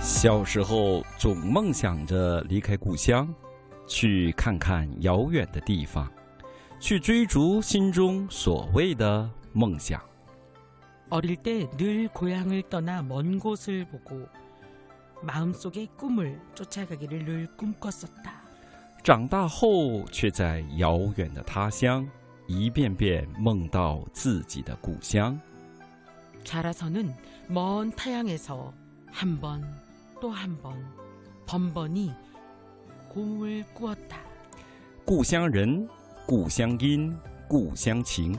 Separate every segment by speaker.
Speaker 1: 小时候总梦想着离开故乡，去看看遥远的地方，去追逐心中所谓的梦想。
Speaker 2: 어릴 때 늘 고향을 떠나 먼 곳을 보고 마음속의 꿈을 쫓아가기를 늘 꿈꿨었다.
Speaker 1: 长大后却在遥远的他乡一遍遍梦到自己的故乡。
Speaker 2: 자라서는 먼 타양에서 한 번 또 한 번 번번이 꿈을 꾸었다.
Speaker 1: 故乡人，故乡音，故乡情。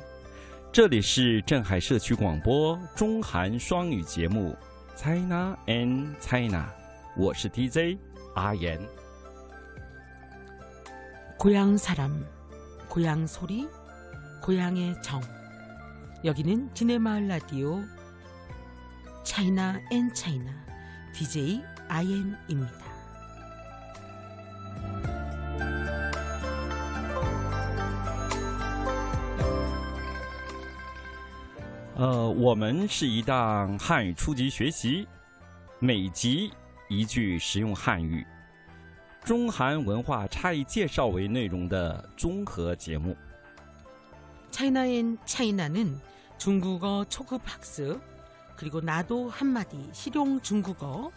Speaker 1: 这里是镇海社区广播中韩双语节目 China and China， 我是 DJ 阿言。
Speaker 2: 고향 사람, 고향 소리, 고향의 정. 여기는 지네마을 라디오 차이나 앤 차이나 DJ 아옌입니다.
Speaker 1: 我们是一档汉语初级学习，每集一句实用汉语，中韩文化差异介绍为内容的综合节目。
Speaker 2: 차이나 앤 차이나는 중국어 초급 학습, 그리고 나도 한마디 실용 중국어,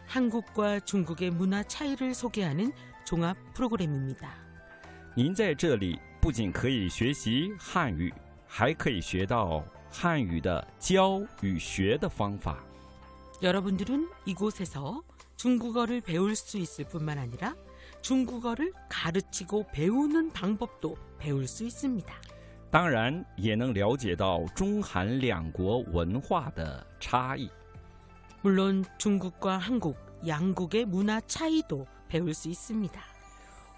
Speaker 2: 한국과 중국의 문화 차이를 소개하는 종합 프로그램입니다.
Speaker 1: 您在这里不仅可以学习汉语，还可以学到汉语的教与学的方法。
Speaker 2: 여러분들은 이곳에서 중국어를 배울 수 있을 뿐만 아니라 중국어를 가르치고 배우는 방법도 배울 수 있습니다.
Speaker 1: 当然也能了解到中韩两国文化的差异。
Speaker 2: 물론 중국과 한국, 양국의 문화 차이도 배울 수 있습니다.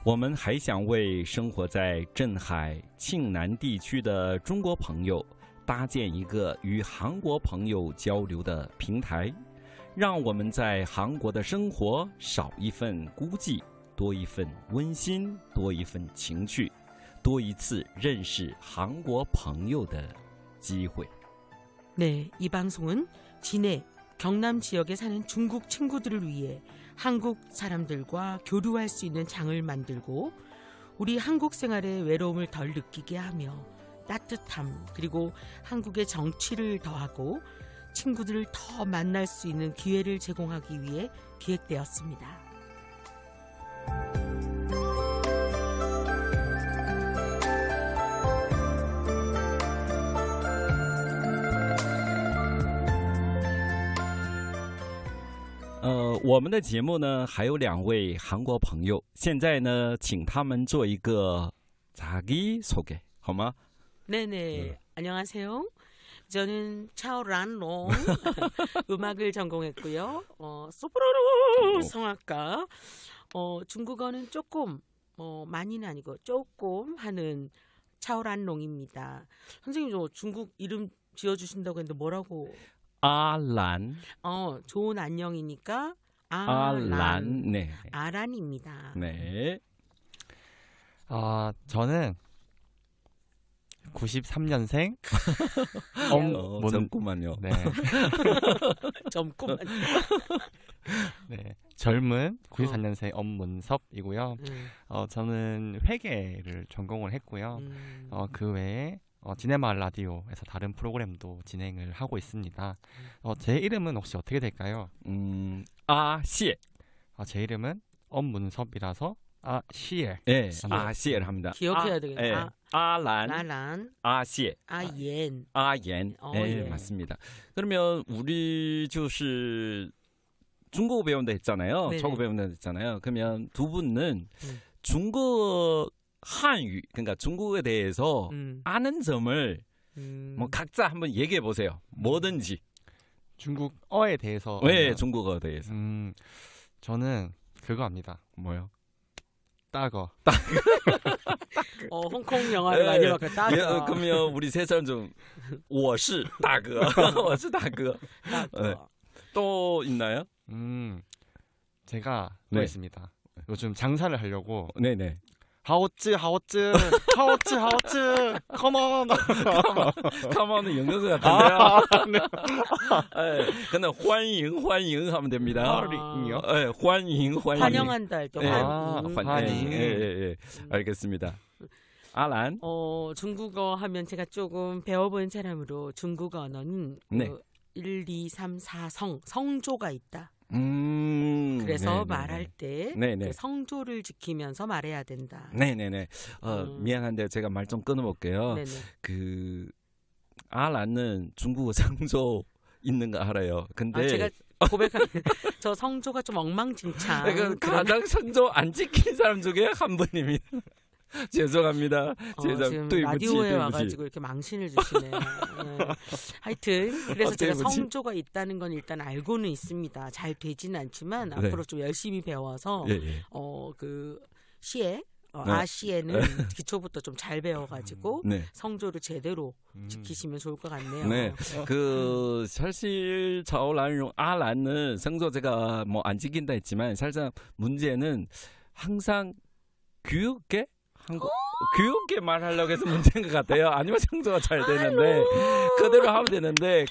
Speaker 1: 我们还想为生活在镇海、庆南地区的中国朋友搭建一个与韩国朋友交流的平台，让我们在韩国的生活少一份孤寂，多一份温馨，多一份情趣，多一次认识韩国朋友的机会。
Speaker 2: 네, 이 방송은 진해, 경남 지역에 사는 중국 친구들을 위해 한국 사람들과 교류할 수 있는 장을 만들고 우리 한국 생활의 외로움을 덜 느끼게 하며 따뜻함 그리고 한국의 정취를 더하고 친구들을 더 만날 수 있는 기회를 제공하기 위해 기획되었습니다.
Speaker 1: 我们的节目呢还有两位韩国朋友，现在呢请他们做一个자기 소개，好吗？
Speaker 2: 네네. 안녕하세요. 저는 차오란롱 음악을 전공했고요. 소프라노 성악가. 중국어는 조금 많이는 아니고 조금 하는 차오란롱입니다. 선생님 저 중국 이름 지어주신다고 했는데 뭐라고?
Speaker 1: 아란.
Speaker 2: 좋은 안녕이니까
Speaker 1: 아란. 네.
Speaker 2: 아란입니다.
Speaker 1: 네.
Speaker 3: 저는 93년생
Speaker 1: 젊구만요.
Speaker 3: 네.
Speaker 2: 젊구만요.
Speaker 3: 네. 젊은 94년생 엄문섭이고요. 저는 회계를 전공을 했고요. 그 외에 지네마을 라디오에서 다른 프로그램도 진행을 하고 있습니다. 제 이름은 혹시 어떻게 될까요?
Speaker 1: 아시에.
Speaker 3: 제 이름은 엄문섭이라서 아시에.
Speaker 1: 네, 아시에를 합니다.
Speaker 2: 기억해야 되겠네.
Speaker 1: 네. 아란,
Speaker 2: 아란,
Speaker 1: 아시에,
Speaker 2: 아옌,
Speaker 1: 아옌. 네,
Speaker 2: 예.
Speaker 1: 맞습니다. 그러면 우리 就是 중국어 배운다 했잖아요.
Speaker 2: 네네.
Speaker 1: 저거 배운다 했잖아요. 그러면 두 분은 중국어 한유, 그러니까 중국어에 대해서 아는 점을 뭐 각자 한번 얘기해 보세요. 뭐든지.
Speaker 3: 중국어에 대해서.
Speaker 1: 네, 중국어에 대해서.
Speaker 3: 저는 그거 압니다.
Speaker 1: 뭐요?
Speaker 3: 따거.
Speaker 2: 홍콩 영화를 많이 봤고 따거.
Speaker 1: 그러면 우리 세 사람 좀 我是大哥. 我是大哥. 또 있나요?
Speaker 3: 제가 또
Speaker 1: 네.
Speaker 3: 있습니다. 요즘 장사를 하려고
Speaker 1: 네네.
Speaker 3: 하오쯔 하오쯔 하오쯔 하오쯔 컴온.
Speaker 1: 컴온은 영어가 같은데요. 예, 근데 欢迎欢迎 하면 됩니다.
Speaker 3: 환영이요?
Speaker 1: 예, 欢迎欢迎.
Speaker 2: 환영한다 할 때
Speaker 1: 예,
Speaker 2: 환영.
Speaker 3: 환영.
Speaker 1: 예. 알겠습니다. 아란.
Speaker 2: 중국어 하면 제가 조금 배워본 사람으로 중국 언어는
Speaker 1: 네.
Speaker 2: 1, 2, 3, 4 성조가 있다. 그래서
Speaker 1: 네네네.
Speaker 2: 말할 때
Speaker 1: 네네.
Speaker 2: 그 성조를 지키면서 말해야 된다.
Speaker 1: 네네네. 미안한데 제가 말 좀 끊어볼게요.
Speaker 2: 네네.
Speaker 1: 그 아란은 중국어 성조 있는 거 알아요. 근데
Speaker 2: 제가 고백하는 저 성조가 좀 엉망진창.
Speaker 1: 그러니까 가장 성조 안 지키는 사람 중에 한 분입니다. 죄송합니다.
Speaker 2: 지금 라디오에 와가지고 이렇게 망신을 주시네요. 네. 하여튼 그래서 제가 성조가 있다는 건 일단 알고는 있습니다. 잘 되지는 않지만
Speaker 1: 네.
Speaker 2: 앞으로 좀 열심히 배워서
Speaker 1: 예.
Speaker 2: 그 시에
Speaker 1: 네.
Speaker 2: 아시에는 기초부터 좀 잘 배워가지고
Speaker 1: 네.
Speaker 2: 성조를 제대로 지키시면 좋을 것 같네요.
Speaker 1: 네. 그 사실 저란용 아란은 성조 제가 뭐 안 지킨다 했지만 사실상 문제는 항상 교육계 교육계 말하려고 해서 문제인 것 같아요. 아니면 성조가 잘 되는데 그대로 하면 되는데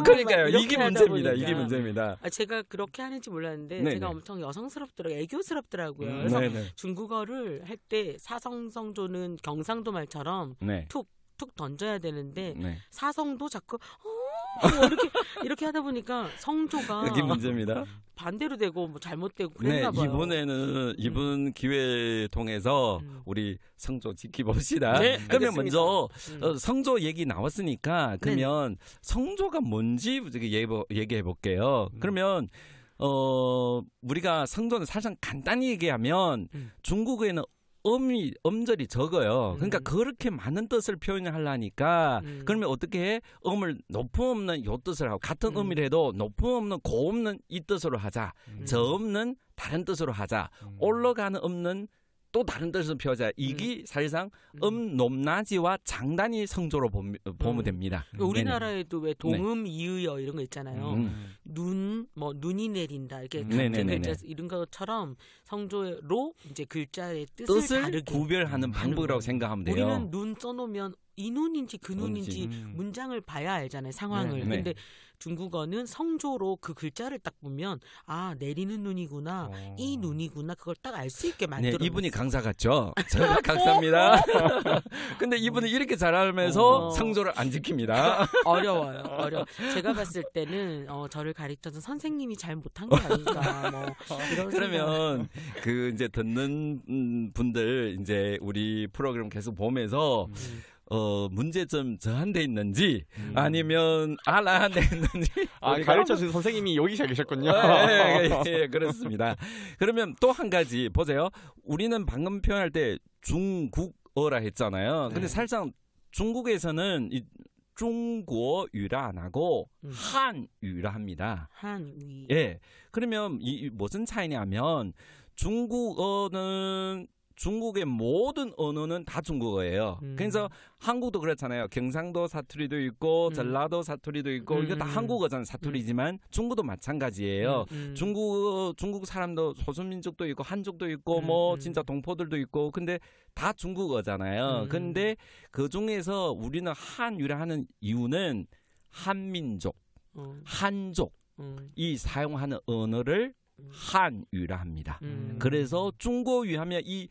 Speaker 1: 그러니까요. 이게 문제입니다. 이게 문제입니다.
Speaker 2: 제가 그렇게 하는지 몰랐는데
Speaker 1: 네네.
Speaker 2: 제가 엄청 여성스럽더라고요. 애교스럽더라고요. 그래서
Speaker 1: 네네.
Speaker 2: 중국어를 할 때 사성성조는 경상도 말처럼
Speaker 1: 네.
Speaker 2: 툭 던져야 되는데
Speaker 1: 네.
Speaker 2: 사성도 자꾸 이렇게 하다 보니까 성조가
Speaker 1: 이게 문제입니다.
Speaker 2: 반대로 되고 뭐 잘못되고
Speaker 1: 네,
Speaker 2: 그랬나 봐요.
Speaker 1: 이번에는 이번 기회 통해서 우리 성조 지켜봅시다.
Speaker 2: 네,
Speaker 1: 그러면
Speaker 2: 알겠습니다.
Speaker 1: 먼저 성조 얘기 나왔으니까 그러면 성조가 뭔지 얘기해 볼게요. 그러면 우리가 성조는 사실 간단히 얘기하면 중국어에는 음절이 적어요. 그러니까 그렇게 많은 뜻을 표현하려니까 그러면 어떻게 해? 음을 높음 없는 요 뜻을 하고 같은 음이라도 높음 없는 고음는 이 뜻으로 하자. 저음는 다른 뜻으로 하자. 올라가는 음는 또 다른 뜻으로 표하자. 이게 사실상 높낮이와 장단이 성조로 보면 됩니다.
Speaker 2: 우리나라에도 왜 동음 이의어 이런 거 있잖아요. 눈이 내린다 이렇게 같은 글자 이런 것처럼 성조로 이제 글자의 뜻을 다르게
Speaker 1: 구별하는 방법이라고 생각하면 돼요.
Speaker 2: 우리는 눈 써놓으면 이 눈인지 그 눈인지 문장을 봐야 알잖아요, 상황을.
Speaker 1: 네.
Speaker 2: 근데 중국어는 성조로 그 글자를 딱 보면 내리는 눈이구나, 이 눈이구나, 그걸 딱 알 수 있게 만들어.
Speaker 1: 네, 이분이 강사 같죠? 제가 강사입니다. 근데 이분은 이렇게 잘하면서 성조를 안 지킵니다.
Speaker 2: 어려워요. 제가 봤을 때는 저를 가르쳐준 선생님이 잘 못한 거 아닌가. 뭐 이런
Speaker 1: 그러면 그 이제 듣는 분들 이제 우리 프로그램 계속 보면서 문제점 저한테 있는지 아니면 아라한테 있는지
Speaker 3: 가르쳐준 선생님이 여기 잘 계셨군요.
Speaker 1: 예, 그렇습니다. 그러면 또 한 가지 보세요. 우리는 방금 표현할 때 중국어라 했잖아요. 근데 사실상 중국에서는 이 중국어유라 안 하고 한유라 합니다.
Speaker 2: 한위.
Speaker 1: 예. 그러면 이 무슨 차이냐면 중국의 모든 언어는 다 중국어예요. 그래서 한국도 그렇잖아요. 경상도 사투리도 있고 전라도 사투리도 있고 이거 다 한국어잖아요. 사투리지만 중국도 마찬가지예요. 중국 사람도 소수민족도 있고 한족도 있고 뭐 진짜 동포들도 있고 근데 다 중국어잖아요. 근데 그 중에서 우리는 한유라 하는 이유는 한민족, 한족 이 사용하는 언어를 한유라 합니다. 그래서 중국어 하면 이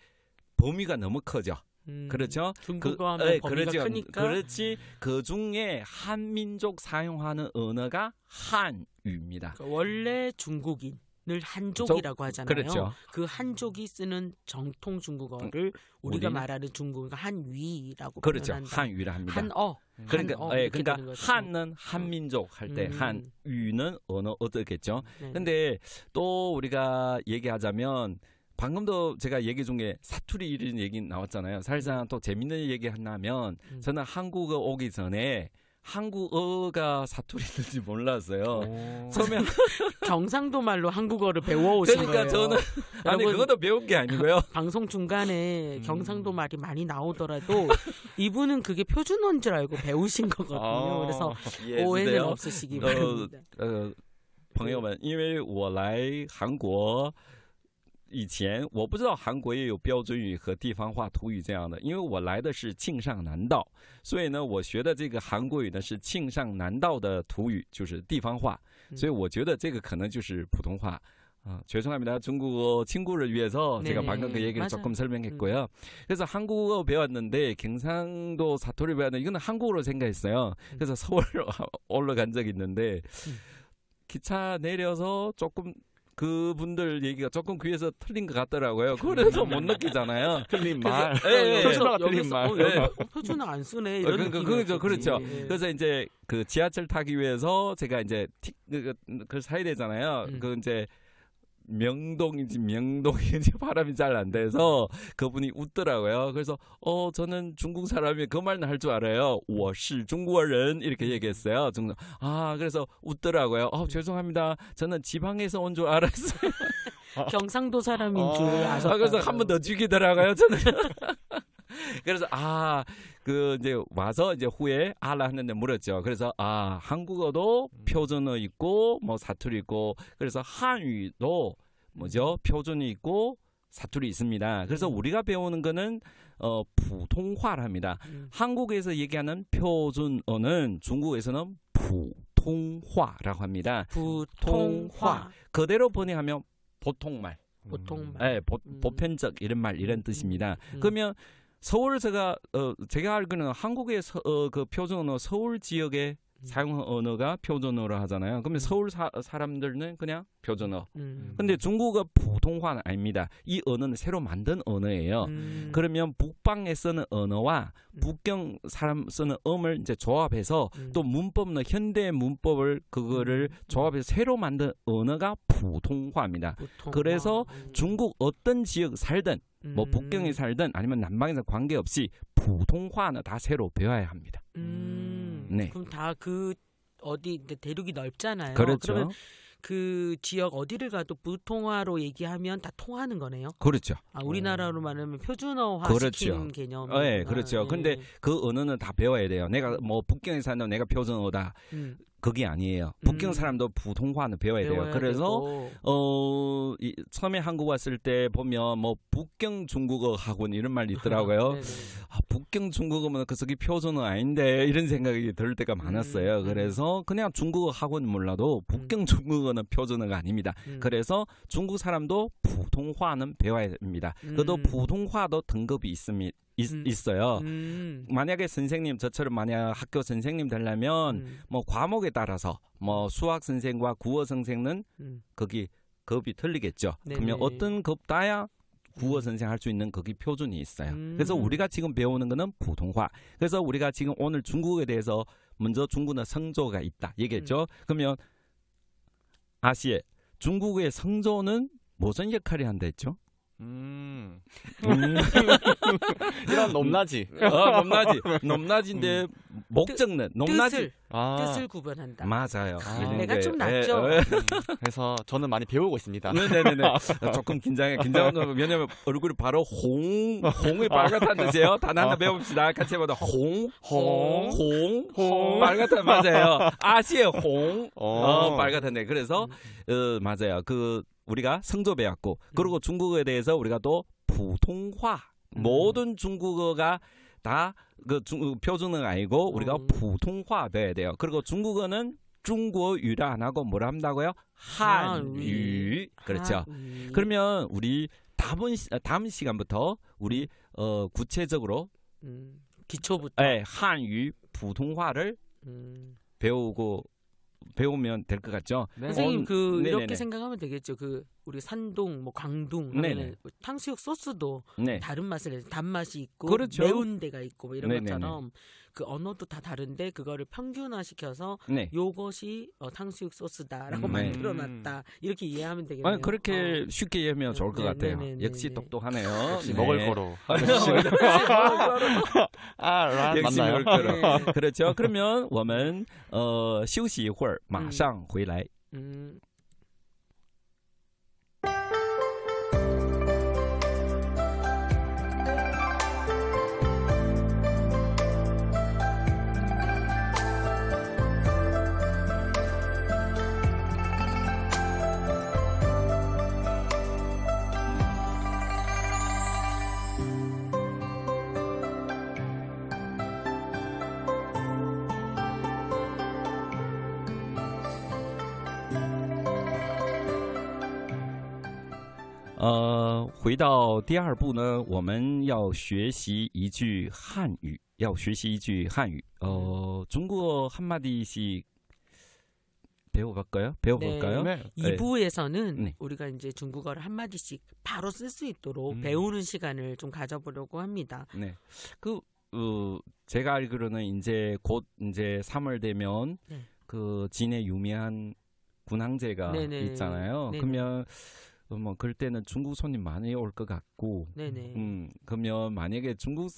Speaker 1: 범위가 너무 커져. 그렇죠?
Speaker 2: 중국어 하면 범위가 크니까.
Speaker 1: 그렇지. 그 중에 한민족 사용하는 언어가 한유입니다.
Speaker 2: 그러니까 원래 중국인을 한족이라고 하잖아요.
Speaker 1: 그렇죠.
Speaker 2: 그 한족이 쓰는 정통 중국어를 우리가 말하는 중국어가 한위라고
Speaker 1: 그렇죠.
Speaker 2: 표현한다.
Speaker 1: 한유라 합니다.
Speaker 2: 한어.
Speaker 1: 그러니까 한은 한민족 할 때 한유는 언어 어떻겠죠? 근데 또 우리가 얘기하자면 방금도 제가 얘기 중에 사투리 이런 얘기 나왔잖아요. 사실상 또 재밌는 얘기 하나면 저는 한국어 오기 전에 한국어가 사투리인지 몰랐어요. 처음에
Speaker 2: 경상도 말로 한국어를 배워오신
Speaker 1: 그러니까
Speaker 2: 거예요.
Speaker 1: 저는 아니 그것도 배운 게 아니고요.
Speaker 2: 방송 중간에 경상도 말이 많이 나오더라도 이분은 그게 표준어인 줄 알고 배우신 거거든요. 그래서 오해는 없으시기 바랍니다.
Speaker 1: 朋友们，因为我来韩国以前我不知道韩国也有标准语和地方话土语这样的，因为我来的是庆尚南道，所以呢，我学的这个韩国语呢是庆尚南道的土语，就是地方话，所以我觉得这个可能就是普通话。죄송합니다. 중국어 친구를 위해서 제가 방금 그 얘기를
Speaker 2: 맞아요.
Speaker 1: 조금 설명했고요. 그래서 한국어 배웠는데 경상도 사투리 배웠는데 이거는 한국어로 생각했어요. 그래서 서울 올라간 적이 있는데 기차 내려서 조금 그분들 얘기가 조금 귀에서 틀린 것 같더라고요. 그래서 못 느끼잖아요.
Speaker 3: 틀린 말.
Speaker 1: 그래서
Speaker 3: 틀린 말.
Speaker 2: 표준어 안 쓰네. 이런
Speaker 1: 그렇죠. 그렇죠.
Speaker 2: 예.
Speaker 1: 그래서 이제 그 지하철 타기 위해서 제가 이제 그걸 사야 되잖아요. 그 이제 명동인지 발음이 잘 안 돼서 그분이 웃더라고요. 그래서 저는 중국 사람이 그 말은 할 줄 알아요. 我是中国人 이렇게 얘기했어요. 그래서 웃더라고요. 죄송합니다. 저는 지방에서 온 줄 알았어요.
Speaker 2: 경상도 사람인 줄 아셨다.
Speaker 1: 그래서 한 번 더 죽이더라고요. 저는. 그래서 그 이제 와서 이제 후에 알아 하는데 물었죠. 그래서 한국어도 표준어 있고 뭐 사투리 있고 그래서 한유도 뭐죠? 표준이 있고 사투리 있습니다. 그래서 우리가 배우는 거는普通话를 합니다. 한국에서 얘기하는 표준어는 중국에서는普通话라고 합니다.
Speaker 2: 普通话.
Speaker 1: 그대로 번역하면 보통말.
Speaker 2: 보통말.
Speaker 1: 네, 보편적 이런 말 이런 뜻입니다. 그러면 서울 제가 알기로는 한국의 그 표준 언어 서울 지역의 사용 언어가 표준어로 하잖아요. 그러면 서울 사람들은 그냥 표준어. 근데 중국어普通话는 아닙니다. 이 언어는 새로 만든 언어예요. 그러면 북방에 쓰는 언어와 북경 사람 쓰는 음을 이제 조합해서 또 문법은 현대 문법을 그거를 조합해서 새로 만든 언어가 普通话입니다. 그래서 중국 어떤 지역 살든 뭐 북경에 살든 아니면 남방에서 관계없이 普通话는 다 새로 배워야 합니다. 네.
Speaker 2: 그럼 다 그 어디 대륙이 넓잖아요.
Speaker 1: 그렇죠.
Speaker 2: 그러면 그 지역 어디를 가도普通话로 얘기하면 다 통하는 거네요.
Speaker 1: 그렇죠.
Speaker 2: 우리나라로 말하면 표준어화
Speaker 1: 그렇죠.
Speaker 2: 시킨 개념.
Speaker 1: 네, 그렇죠. 근데 그 언어는 다 배워야 돼요. 내가 뭐 북경에 사는 내가 표준어다. 그게 아니에요. 북경 사람도 普通话는 배워야 돼요. 그래서 처음에 한국 왔을 때 보면 뭐 북경 중국어 학원 이런 말이 있더라고요. 북경 중국어면 그 속이 표준어 아닌데 이런 생각이 들 때가 많았어요. 그래서 그냥 중국어 학원 몰라도 북경 중국어는 표준어가 아닙니다. 그래서 중국 사람도 普通话는 배워야 됩니다. 그래도 普通话도 등급이 있어요. 만약에 선생님 저처럼 만약 학교 선생님 되려면 뭐 과목에 따라서 뭐 수학 선생과 국어 선생은 거기 급이 틀리겠죠. 그러면 어떤 급 따야 국어 선생 할 수 있는 거기 표준이 있어요. 그래서 우리가 지금 배우는 거는 普通话. 그래서 우리가 지금 오늘 중국에 대해서 먼저 중국의 성조가 있다 얘기했죠. 그러면 아시에 중국의 성조는 무슨 역할을 한다 했죠?
Speaker 3: 이런 높낮이.
Speaker 1: 높낮인데 목적는 높낮이.
Speaker 2: 뜻을 구분한다.
Speaker 1: 맞아요.
Speaker 2: 내가 좀 낫죠.
Speaker 3: 그래서 저는 많이 배우고 있습니다.
Speaker 1: 네네네. 조금 긴장하면 왜냐면 얼굴이 바로 홍이 빨갛다는데요. 단 하나 배웁시다. 같이 해보자. 홍. 빨갛다 맞아요. 아시의 홍. 빨갛다네. 그래서 맞아요. 그 우리가 성조 배웠고 그리고 중국어에 대해서 우리가 또 普通话 모든 중국어가 다 그 표준어가 아니고 우리가 普通话 배워야 돼요. 그리고 중국어는 중국어유라 안 하고 뭐라 한다고요? 한유. 그렇죠. 그러면 우리 다음 시간부터 우리 구체적으로
Speaker 2: 기초부터
Speaker 1: 한유 普通话를 배우면 될 것 같죠?
Speaker 2: 네. 선생님 이렇게 생각하면 되겠죠. 우리 산동, 뭐 광둥 하면 탕수육 소스도 다른 맛을 내서 단맛이 있고
Speaker 1: 그렇죠.
Speaker 2: 매운 데가 있고 뭐 이런 것처럼 그 언어도 다 다른데 그거를 평균화시켜서 요것이 탕수육 소스다라고 만들어놨다 이렇게 이해하면 되겠네요.
Speaker 1: 그렇게 쉽게 이해하면 좋을 것 같아요. 역시 똑똑하네요.
Speaker 3: 역시 먹을 거로.
Speaker 1: 역시 먹을 거로. 그렇죠. 그러면 我们休息一会儿马上回来。
Speaker 4: 아
Speaker 1: 回到第二步呢，我们要学习一句汉语，중국어 한마디씩 배워볼까요?
Speaker 3: 네.
Speaker 2: 2부에서는
Speaker 1: 네.
Speaker 2: 우리가 이제 중국어를 한 마디씩 바로 쓸 수 있도록 배우는 시간을 좀 가져보려고 합니다.
Speaker 1: 네. 제가 알기로는 이제 곧 이제 3월 되면
Speaker 2: 네.
Speaker 1: 그 진해 유명한 군항제가
Speaker 2: 네네.
Speaker 1: 있잖아요.
Speaker 2: 네네.
Speaker 1: 그러면 뭐 그럴 때는 중국 손님 많이 올 것 같고,
Speaker 2: 네네.
Speaker 1: 그러면 만약에 중국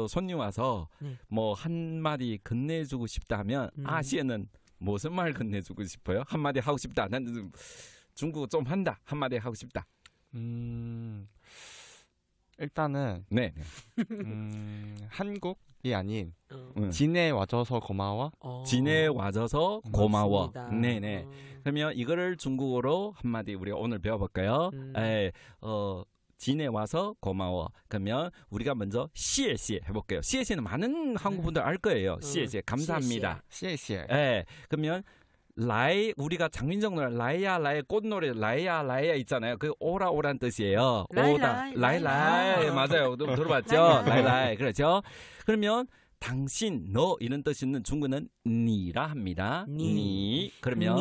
Speaker 1: 손님 와서
Speaker 2: 네.
Speaker 1: 뭐 한마디 건네주고 싶다면 아시에는 무슨 말 건네주고 싶어요? 한마디 하고 싶다. 나는 중국어 좀 한다. 한마디 하고 싶다.
Speaker 3: 일단은
Speaker 1: 네.
Speaker 3: 한국이 아닌
Speaker 2: 어.
Speaker 3: 진해 와줘서 고마워.
Speaker 1: 진해 와줘서 고마워.
Speaker 2: 고맙습니다.
Speaker 1: 네네. 그러면 이거를 중국어로 한마디 우리가 오늘 배워볼까요? 진해 와서 고마워. 그러면 우리가 먼저 시에시에 해볼게요. 시에시는 많은 한국 분들 알 거예요. 시에시에 감사합니다.
Speaker 3: 시에시에.
Speaker 1: 그러면 라이 우리가 장민정 노래 라이야 라이 꽃노래 라이야 라이야 있잖아요. 그 오라오란 뜻이에요. 오다 라이라이 맞아요. 들어봤죠? 라이라이 그렇죠. 그러면 당신 너 이런 뜻 있는 중국은 니라 합니다. 니 그러면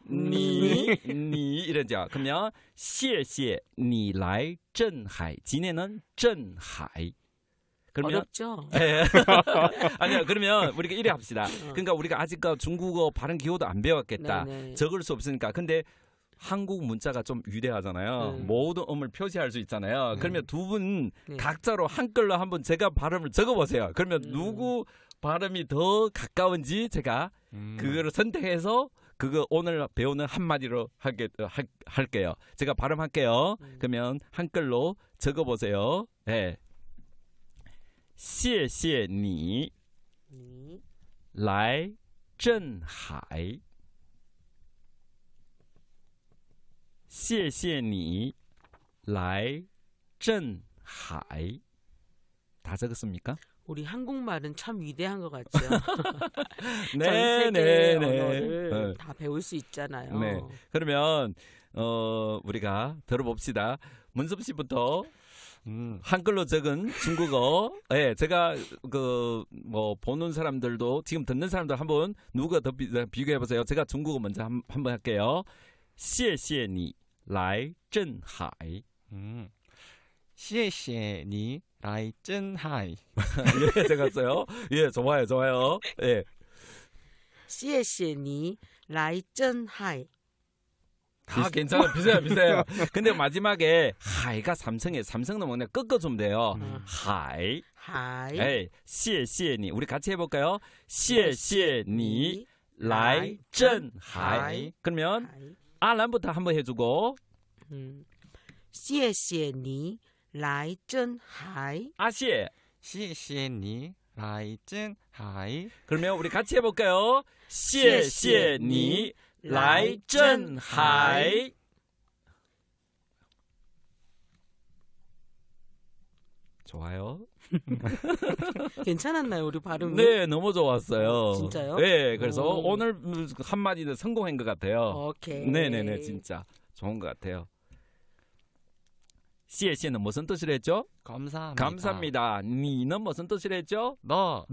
Speaker 1: 니 이러죠. 그러면 谢谢你来镇海 진해는 镇海 그러면
Speaker 2: 어렵죠?
Speaker 1: 아니요. 그러면 우리가 이래 합시다. 그러니까 우리가 아직 중국어 발음 기호도 안 배웠겠다.
Speaker 2: 네네.
Speaker 1: 적을 수 없으니까. 근데 한국 문자가 좀 위대하잖아요. 모든 음을 표시할 수 있잖아요. 그러면 두 분 각자로 한글로 한번 제가 발음을 적어보세요. 그러면 누구 발음이 더 가까운지 제가 그거를 선택해서 그거 오늘 배우는 한마디로 할게요. 제가 발음할게요. 그러면 한글로 적어보세요. 네. 谢谢你来镇海谢谢你来镇海 다 적었습니까?
Speaker 2: 우리 한국말은 참 위대한 것 같죠. 전
Speaker 1: 네,
Speaker 2: 세계
Speaker 1: 네,
Speaker 2: 언어를
Speaker 1: 네.
Speaker 2: 다 배울 수 있잖아요.
Speaker 1: 네. 그러면 우리가 들어봅시다. 문섭 씨부터 한글로 적은 중국어. 예, 제가 뭐 보는 사람들도 지금 듣는 사람들 한번 누가 더 비교해 보세요. 제가 중국어 먼저 한번 할게요. 谢谢你来镇海
Speaker 3: 谢谢你来镇海.
Speaker 1: 예, 제가 써요. 예, 좋아요. 예.
Speaker 2: 谢谢你来镇海.
Speaker 1: 다 괜찮아. 비슷해요. 근데 마지막에 하이가 삼성에 삼성 넘어가면 꺾어주면 돼요. 하이.
Speaker 2: 하이.
Speaker 1: 에이, 谢谢你. 우리 같이 해볼까요? 谢谢你来镇海. 그러면
Speaker 2: 하이.
Speaker 1: 아란부터 한번 해주고
Speaker 2: 谢谢你来镇海.
Speaker 1: 아시에.
Speaker 3: 谢谢你来镇海.
Speaker 1: 그러면 우리 같이 해볼까요? 谢谢你来镇海. 좋아요.
Speaker 2: 괜찮았나요, 우리 발음이?
Speaker 1: 네, 너무 좋았어요.
Speaker 2: 진짜요?
Speaker 1: 네, 그래서
Speaker 2: 오.
Speaker 1: 오늘 한마디는 성공한 것 같아요.
Speaker 2: 오케이.
Speaker 1: 네네네, 진짜 좋은 것 같아요. 谢谢는 무슨 뜻을 했죠?
Speaker 3: 감사합니다.
Speaker 1: 감사합니다. 니는 무슨 뜻을 했죠?
Speaker 3: 너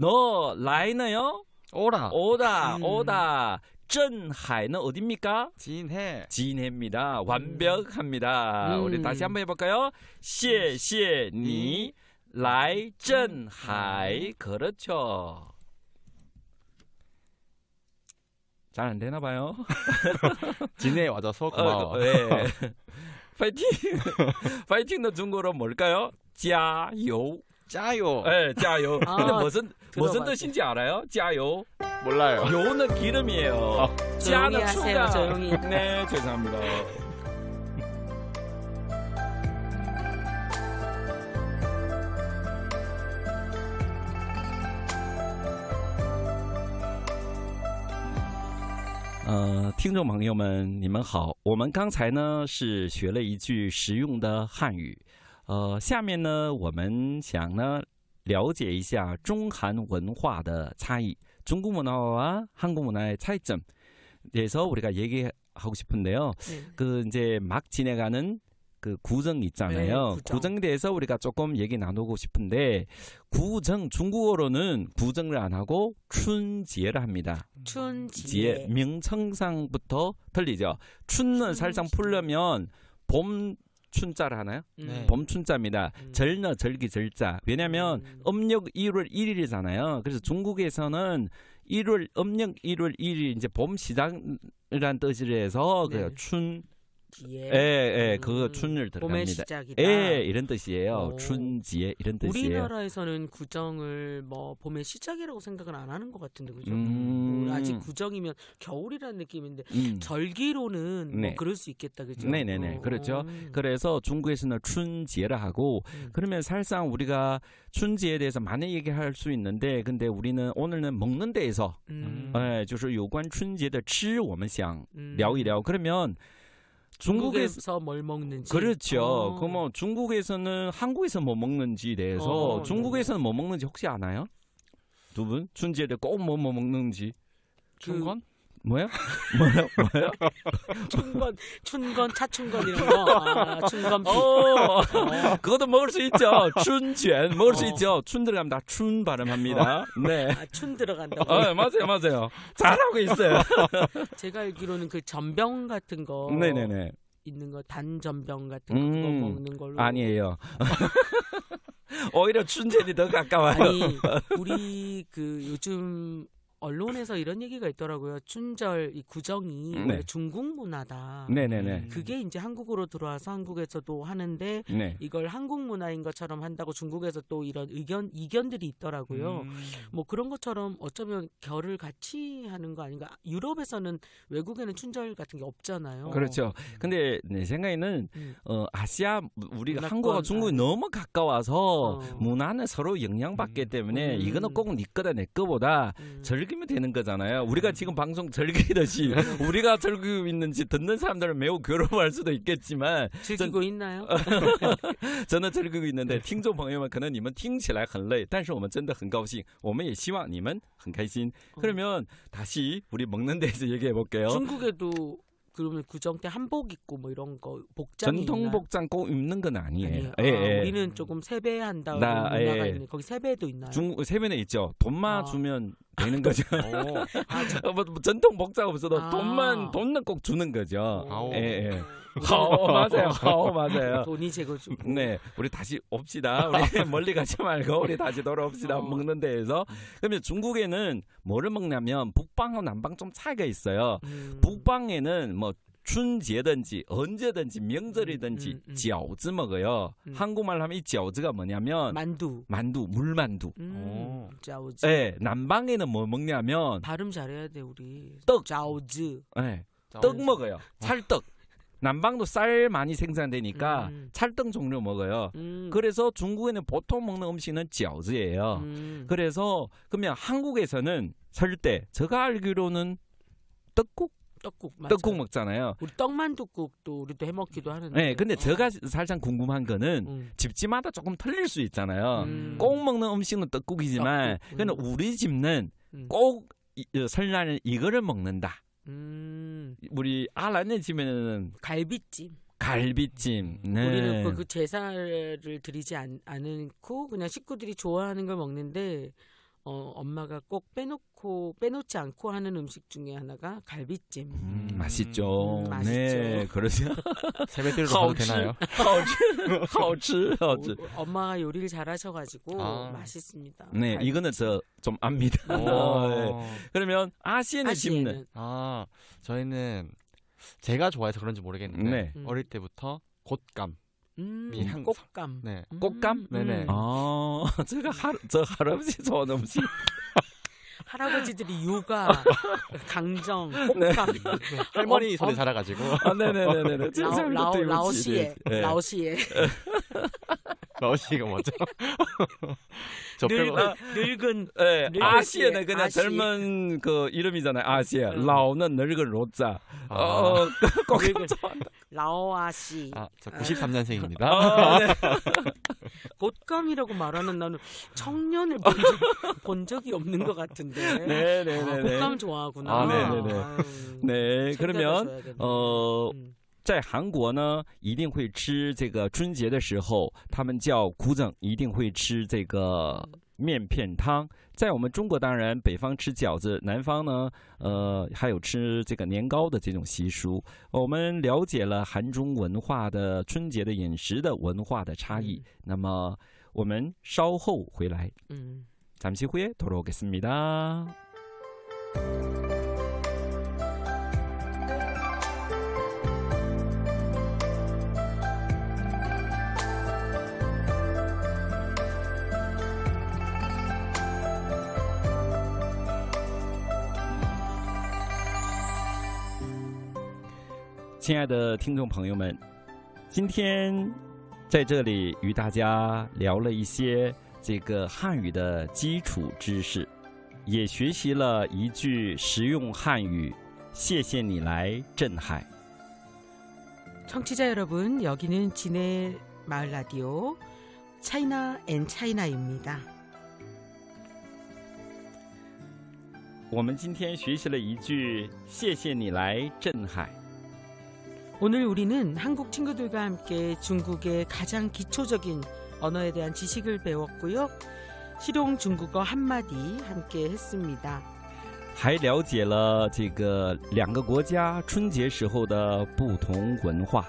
Speaker 1: 라이너요?
Speaker 3: 오라.
Speaker 1: 오다. 镇海는 어디입니까?
Speaker 3: 진해.
Speaker 1: 진해입니다. 완벽합니다. 우리 다시 한번 해볼까요? 谢谢你来镇海. 그렇죠. 잘 안 되나 봐요.
Speaker 3: 진해 와줘서 고마워.
Speaker 1: 네. 파이팅. 파이팅도 중국어로 뭘까요? 加油.
Speaker 3: 짜요.
Speaker 1: 네, 加油. 근데 무슨
Speaker 2: 들어봤어요.
Speaker 1: 뜻인지 알아요? 加油.
Speaker 3: 몰라요.
Speaker 1: 요는 기름이에요.
Speaker 2: 조용히
Speaker 1: 加는
Speaker 2: 하세요,
Speaker 1: 추가.
Speaker 2: 조용히.
Speaker 1: 네, 죄송합니다. 听众朋友们，你们好。我们刚才呢是学了一句实用的汉语，下面呢我们想呢了解一下中韩文化的差异， 중국 문화와 한국 문화의 차이점. 그래서 우리가 얘기하고 싶은데요.
Speaker 2: 네.
Speaker 1: 그 이제 막 지내가는 그 구정 있잖아요.
Speaker 2: 네, 구정.
Speaker 1: 구정에 대해서 우리가 조금 얘기 나누고 싶은데 구정 중국어로는 구정을 안 하고 춘지를 합니다. 지혜
Speaker 2: 춘지에
Speaker 1: 명称상부터 틀리죠. 춘은 살짝 풀려면 봄 춘자를 하나요?
Speaker 3: 네.
Speaker 1: 봄 춘자입니다. 절너 절기 절자. 왜냐하면 음력 1월 1일이잖아요. 그래서 중국에서는 1월 음력 1월 1일 이제 봄 시작이란 뜻을 해서
Speaker 2: 네.
Speaker 1: 그 춘,
Speaker 2: 지에
Speaker 1: 그거 춘을
Speaker 2: 봄의
Speaker 1: 들어갑니다.
Speaker 2: 시작이다.
Speaker 1: 이런 뜻이에요.
Speaker 2: 오.
Speaker 1: 춘지에 이런 뜻이에요.
Speaker 2: 우리나라에서는 구정을 뭐 봄의 시작이라고 생각은 안 하는 것 같은데 그죠? 아직 구정이면 겨울이라는 느낌인데 절기로는 뭐
Speaker 1: 네.
Speaker 2: 그럴 수 있겠다 그죠?
Speaker 1: 네네네, 그렇죠. 그래서 중국에서는 춘지를 하고 그러면 사실상 우리가 춘지에 대해서 많이 얘기할 수 있는데 근데 우리는 오늘은 먹는 데에서 就是有关春节的吃我们想聊一聊. 그러면
Speaker 2: 중국에서 뭘 먹는지
Speaker 1: 그렇죠. 그럼 중국에서는 한국에서 뭐 먹는지에 대해서 중국에서는 뭐 먹는지 혹시 아나요? 두 분? 춘지에 대해 꼭 뭐 먹는지.
Speaker 3: 춘권?
Speaker 1: 뭐요?
Speaker 2: 춘건, 차춘건 이런 거. 춘건피.
Speaker 1: 그것도 먹을 수 있죠. 춘卷 먹을 수 있죠. 춘 들어가면 다 춘 발음합니다. 네.
Speaker 2: 춘 들어간다고.
Speaker 1: 맞아요. 잘하고 있어요.
Speaker 2: 제가 알기로는 그 전병 같은 거
Speaker 1: 네네네.
Speaker 2: 있는 거 단전병 같은 거 그거 먹는 걸로.
Speaker 1: 아니에요. 오히려 춘전이 더 가까워요.
Speaker 2: 아니 우리 그 요즘 언론에서 이런 얘기가 있더라고요. 춘절 이 구정이 원래 중국 문화다.
Speaker 1: 네네네.
Speaker 2: 그게 이제 한국으로 들어와서 한국에서도 하는데
Speaker 1: 네.
Speaker 2: 이걸 한국 문화인 것처럼 한다고 중국에서 또 이런 이견들이 있더라고요. 뭐 그런 것처럼 어쩌면 결을 같이 하는 거 아닌가? 유럽에서는 외국에는 춘절 같은 게 없잖아요.
Speaker 1: 그렇죠. 근데 내 생각에는 아시아 우리가
Speaker 2: 문화권
Speaker 1: 한국과 중국이
Speaker 2: 안에.
Speaker 1: 너무 가까워서 문화는 서로 영향받기 때문에 이거는 꼭 네 거다 내 거보다 즐기면 되는 거잖아요. 우리가 지금 방송 즐기듯이 우리가 즐기고 있는지 듣는 사람들은 매우 괴로워할 수도 있겠지만
Speaker 2: 즐기고 있나요?
Speaker 1: 저는 즐기고 있는데 听众朋友们可能你们听起来很累但是我们真的很高兴我们也希望你们很开心 그러면 다시 우리 먹는 데에서 얘기해 볼게요.
Speaker 2: 중국에도 그러면 구정 때 한복 입고 뭐 이런 거 복장이
Speaker 1: 전통
Speaker 2: 있나요?
Speaker 1: 복장 꼭 입는 건 아니에요.
Speaker 2: 아니에요. 우리는 조금 세배한다 문화가 있는데 거기 세배도 있나요?
Speaker 1: 중국 세면에 있죠. 돈만 주면 되는 거죠. 뭐 전통 복장 없어도 돈은 꼭 주는 거죠. 맞아요.
Speaker 2: 돈이 제거주고.
Speaker 1: 네, 우리 다시 옵시다. 우리 멀리 가지 말고 우리 다시 돌아옵시다. 먹는 데에서. 그러면 중국에는 뭐를 먹냐면 북방하고 남방 좀 차이가 있어요. 북방에는 뭐 춘제든지 언제든지 명절이든지 饺子 먹어요. 한국말 하면 이 饺子가 뭐냐면 만두, 물만두.
Speaker 2: 饺子.
Speaker 1: 네, 남방에는 뭐 먹냐면
Speaker 2: 발음 잘해야 돼 우리.
Speaker 1: 떡.
Speaker 2: 饺子.
Speaker 1: 네, 떡 먹어요. 찰떡. 남방도 쌀 많이 생산되니까 찰떡 종류 먹어요. 그래서 중국에는 보통 먹는 음식은 饺子예요. 그래서 그러면 한국에서는 설 때 제가 알기로는 떡국 먹잖아요.
Speaker 2: 우리 떡만둣국도 우리도 해먹기도 하는데.
Speaker 1: 네, 근데 제가 살짝 궁금한 거는 집집마다 조금 틀릴 수 있잖아요. 꼭 먹는 음식은 떡국이지만 근데 우리 집은 꼭 설날은 이거를 먹는다. 우리 아란네 집에는 갈비찜. 네.
Speaker 2: 우리는 그 제사를 드리지 않고 그냥 식구들이 좋아하는 걸 먹는데 엄마가 꼭 빼놓지 않고 하는 음식 중에 하나가 갈비찜.
Speaker 1: 맛있죠.
Speaker 2: 맛있죠.
Speaker 1: 네, 그러죠.
Speaker 3: 세배들도 가도 되나요?
Speaker 1: 好吃.
Speaker 2: 엄마가 요리를 잘하셔가지고 맛있습니다.
Speaker 1: 네, 이거는 저 좀 압니다. 네. 그러면 아시아의 집은
Speaker 3: 저희는 제가 좋아해서 그런지 모르겠는데
Speaker 1: 네.
Speaker 3: 어릴 때부터 곶감.
Speaker 2: 꽃감.
Speaker 3: 네.
Speaker 1: 꽃감?
Speaker 3: 네네.
Speaker 1: 저 할아버지 좋아하는 음식.
Speaker 2: 할아버지들이 육아, 강정, 꽃감.
Speaker 3: 할머니 손에 자라가지고.
Speaker 1: 네네네네.
Speaker 2: 라오시에.
Speaker 3: 라오시가 뭐죠?
Speaker 2: 늙은.
Speaker 1: 아시아는 그냥 젊은 그 이름이잖아요. 아시아. 라오는 늙은 로자. 꽃감 좋아한다.
Speaker 2: 라오아시.
Speaker 3: 저 93년생입니다.
Speaker 1: 네.
Speaker 2: 곶감이라고 말하는 나는 청년을 본 적이 없는 것 같은데.
Speaker 1: 네네네.
Speaker 2: 곶감 좋아하구나.
Speaker 1: 네네네. 네, 그러면 在韩国呢，一定会吃这个春节的时候，他们叫구정，一定会吃这个面片汤。在我们中国，当然北方吃饺子，南方呢，还有吃这个年糕的这种习俗。我们了解了韩中文化的春节的饮食的文化的差异。那么我们稍后回来。잠시 후에 돌아오겠습니다.亲爱的听众朋友们，今天在这里与大家聊了一些这个汉语的基础知识，也学习了一句实用汉语，谢谢你来镇海。
Speaker 2: 청취자 여러분, 여기는 진해 마을 라디오 차이나 앤 차이나입니다.
Speaker 1: 我们今天学习了一句谢谢你来镇海。
Speaker 2: 오늘 우리는 한국 친구들과 함께 중국의 가장 기초적인 언어에 대한 지식을 배웠고요. 실용 중국어 한마디 함께 했습니다.
Speaker 1: 还了解了这个两个国家春节时候的不同文化。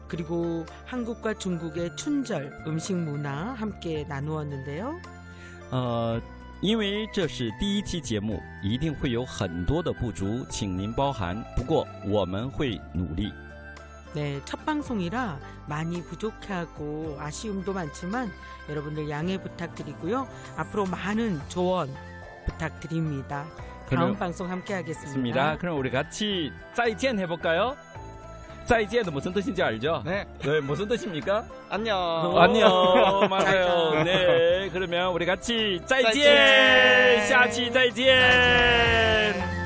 Speaker 2: 그리고 한국과 중국의 춘절 음식 문화 함께 나누었는데요.
Speaker 1: 因为这是第一期节目，一定会有很多的不足，请您包涵。不过我们会努力。
Speaker 2: 네, 첫 방송이라 많이 부족하고 아쉬움도 많지만 여러분들 양해 부탁드리고요. 앞으로 많은 조언 부탁드립니다. 다음 방송 함께 하겠습니다.
Speaker 1: 그럼 우리 같이 再见 해볼까요? 再见도 무슨 뜻인지 알죠?
Speaker 3: 네.
Speaker 1: 네, 무슨 뜻입니까?
Speaker 3: 안녕.
Speaker 1: 안녕. 맞아요. 네, 그러면 우리 같이 再见, 下期再见.